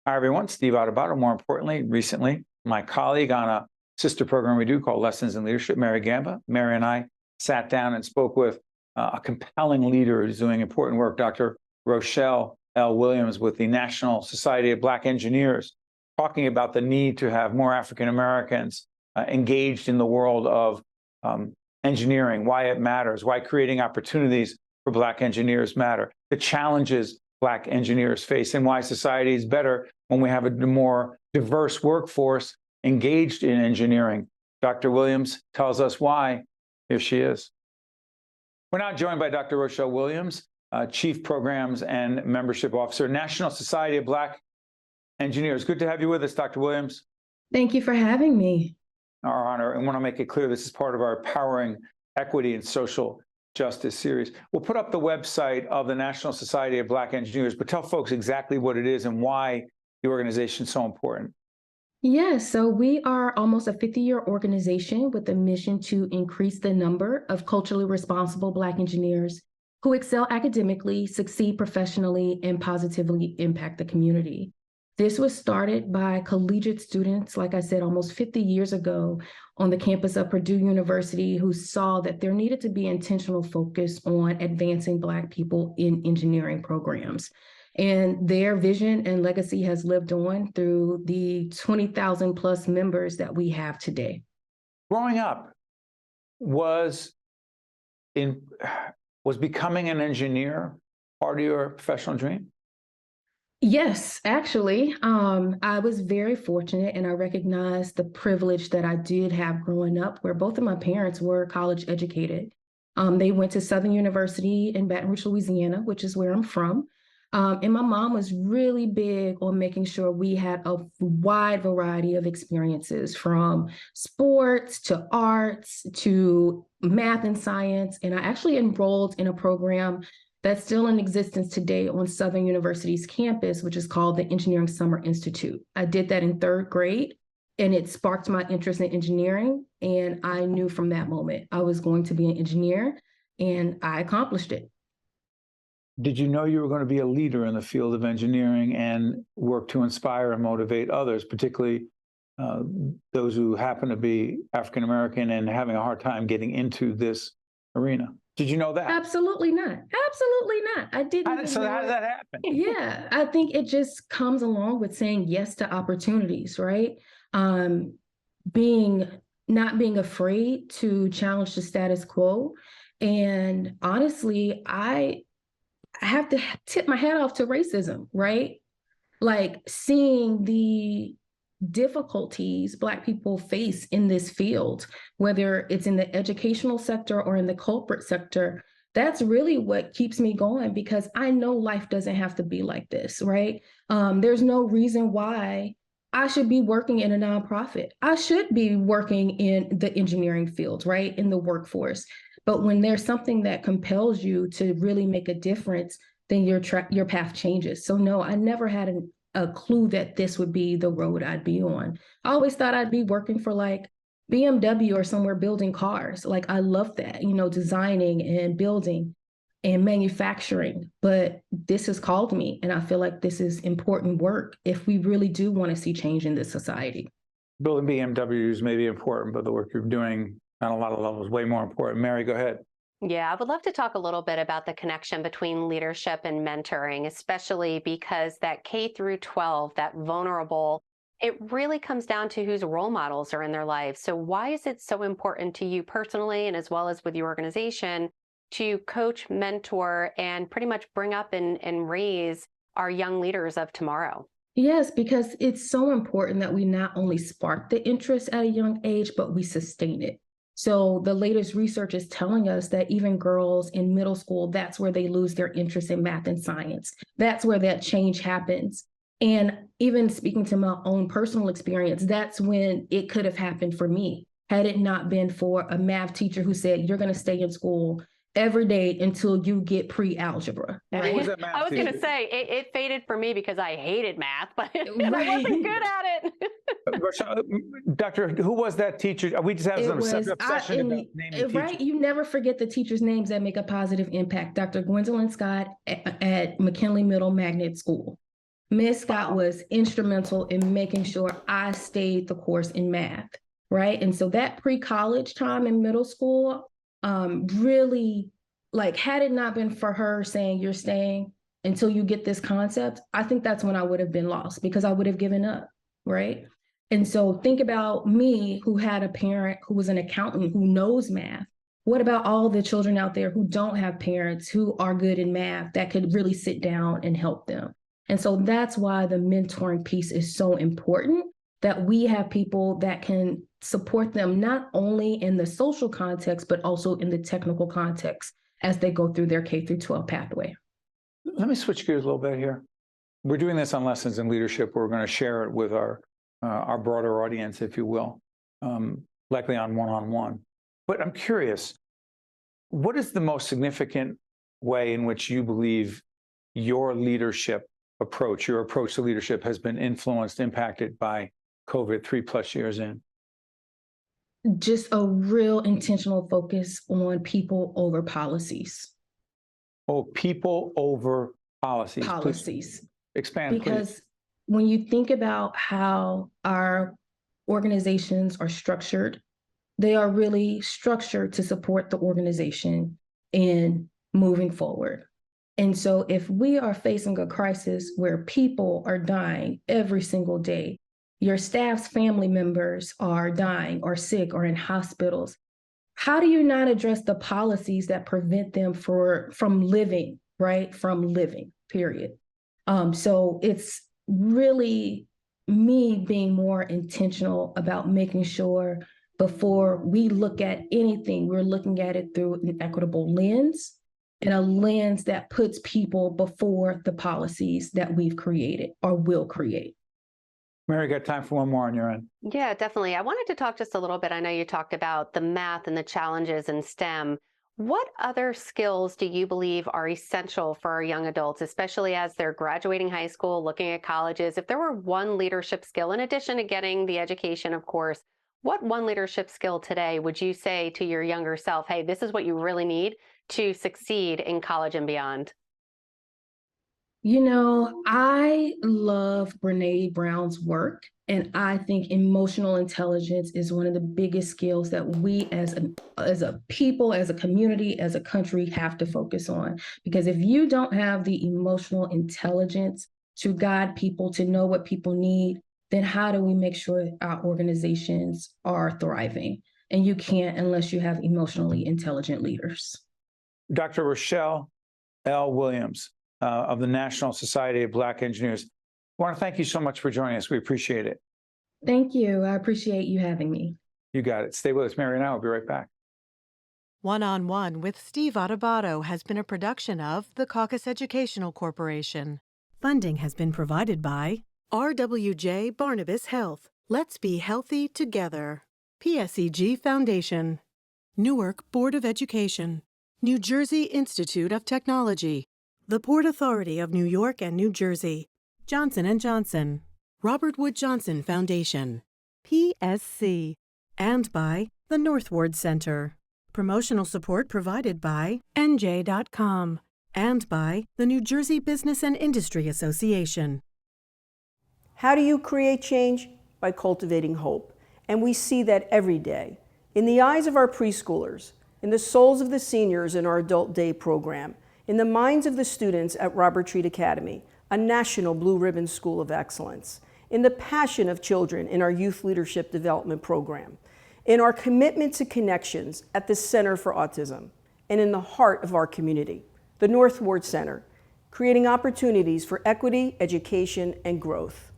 Hi, everyone. Steve Adubato. More importantly, recently, my colleague on a sister program we do called Lessons in Leadership, Mary Gamba. Mary and I sat down and spoke with a compelling leader who's doing important work, Dr. Rochelle L. Williams with the National Society of Black Engineers, talking about the need to have more African Americans engaged in the world of engineering, why it matters, why creating opportunities for Black engineers matter, the challenges Black engineers face, and why society is better when we have a more diverse workforce engaged in engineering. Dr. Williams tells us why. Here she is. We're now joined by Dr. Rochelle Williams, Chief Programs and Membership Officer, National Society of Black Engineers. Good to have you with us, Dr. Williams. Thank you for having me. Our honor. And want to make it clear, this is part of our Powering Equity and Social Justice series. We'll put up the website of the National Society of Black Engineers, but tell folks exactly what it is and why the organization is so important. Yes, so we are almost a 50-year organization with a mission to increase the number of culturally responsible Black engineers who excel academically, succeed professionally, and positively impact the community. This was started by collegiate students, like I said, almost 50 years ago on the campus of Purdue University, who saw that there needed to be intentional focus on advancing Black people in engineering programs. And their vision and legacy has lived on through the 20,000 plus members that we have today. Growing up, was becoming an engineer part of your professional dream? Yes, actually, I was very fortunate, and I recognize the privilege that I did have growing up, where both of my parents were college educated. They went to Southern University in Baton Rouge, Louisiana, which is where I'm from. And my mom was really big on making sure we had a wide variety of experiences, from sports to arts to math and science. And I actually enrolled in a program that's still in existence today on Southern University's campus, which is called the Engineering Summer Institute. I did that in third grade, and it sparked my interest in engineering. And I knew from that moment I was going to be an engineer, and I accomplished it. Did you know you were going to be a leader in the field of engineering and work to inspire and motivate others, particularly those who happen to be African American and having a hard time getting into this arena? Did you know that? Absolutely not. Absolutely not. I didn't. So how did that happen? Yeah, I think it just comes along with saying yes to opportunities, right? Not being afraid to challenge the status quo. And honestly, I have to tip my hat off to racism, right? Like, seeing the difficulties Black people face in this field, whether it's in the educational sector or in the corporate sector, that's really what keeps me going, because I know life doesn't have to be like this, right? There's no reason why I should be working in a nonprofit. I should be working in the engineering field, right? In the workforce. But when there's something that compels you to really make a difference, then your path changes. So no, I never had a clue that this would be the road I'd be on. I always thought I'd be working for like BMW or somewhere building cars. Like, I love that, designing and building and manufacturing. But this has called me, and I feel like this is important work if we really do want to see change in this society. Building BMWs may be important, but the work you're doing on a lot of levels is way more important. Mary, go ahead. Yeah, I would love to talk a little bit about the connection between leadership and mentoring, especially because that K through 12, that vulnerable, it really comes down to whose role models are in their lives. So why is it so important to you personally, and as well as with your organization, to coach, mentor, and pretty much bring up and raise our young leaders of tomorrow? Yes, because it's so important that we not only spark the interest at a young age, but we sustain it. So the latest research is telling us that even girls in middle school, that's where they lose their interest in math and science. That's where that change happens. And even speaking to my own personal experience, that's when it could have happened for me, had it not been for a math teacher who said, you're going to stay in school every day until you get pre-algebra. Right? What was that math I was going to teacher? say, it faded for me because I hated math, but and I Right. wasn't good at it. Doctor, who was that teacher? We just have some obsession about naming teachers. Right. You never forget the teachers' names that make a positive impact. Dr. Gwendolyn Scott at McKinley Middle Magnet School. Miss Scott was instrumental in making sure I stayed the course in math, right? And so that pre-college time in middle school, really, like, had it not been for her saying you're staying until you get this concept, I think that's when I would have been lost because I would have given up, right? And so think about me who had a parent who was an accountant who knows math. What about all the children out there who don't have parents who are good in math that could really sit down and help them? And so that's why the mentoring piece is so important, that we have people that can support them not only in the social context, but also in the technical context as they go through their K through 12 pathway. Let me switch gears a little bit here. We're doing this on Lessons in Leadership. We're going to share it with our broader audience, if you will, likely on one-on-one. But I'm curious, what is the most significant way in which you believe your leadership approach, your approach to leadership has been influenced, impacted by COVID 3+ years in? Just a real intentional focus on people over policies. Oh, people over policies. Policies. Please expand, because please. When you think about how our organizations are structured, they are really structured to support the organization in moving forward. And so if we are facing a crisis where people are dying every single day, your staff's family members are dying or sick or in hospitals, how do you not address the policies that prevent them from living, right? From living, period. So it's really me being more intentional about making sure before we look at anything, we're looking at it through an equitable lens and a lens that puts people before the policies that we've created or will create. Mary, got time for one more on your end? Yeah, definitely. I wanted to talk just a little bit. I know you talked about the math and the challenges in STEM. What other skills do you believe are essential for our young adults, especially as they're graduating high school, looking at colleges? If there were one leadership skill, in addition to getting the education, of course, what one leadership skill today would you say to your younger self, hey, this is what you really need to succeed in college and beyond? You know, I love Brene Brown's work, and I think emotional intelligence is one of the biggest skills that we as a people, as a community, as a country have to focus on. Because if you don't have the emotional intelligence to guide people, to know what people need, then how do we make sure our organizations are thriving? And you can't unless you have emotionally intelligent leaders. Dr. Rochelle L. Williams of the National Society of Black Engineers, I want to thank you so much for joining us. We appreciate it. Thank you. I appreciate you having me. You got it. Stay with us. Mary and I will be right back. One-on-One with Steve Adubato has been a production of the Caucus Educational Corporation. Funding has been provided by RWJ Barnabas Health. Let's be healthy together. PSEG Foundation. Newark Board of Education. New Jersey Institute of Technology. The Port Authority of New York and New Jersey. Johnson & Johnson. Robert Wood Johnson Foundation. PSC. And by the Northward Center. Promotional support provided by NJ.com. And by the New Jersey Business and Industry Association. How do you create change? By cultivating hope. And we see that every day. In the eyes of our preschoolers, in the souls of the seniors in our Adult Day program, in the minds of the students at Robert Treat Academy, a national Blue Ribbon School of Excellence, in the passion of children in our Youth Leadership Development Program, in our commitment to connections at the Center for Autism, and in the heart of our community, the Northward Center, creating opportunities for equity, education, and growth.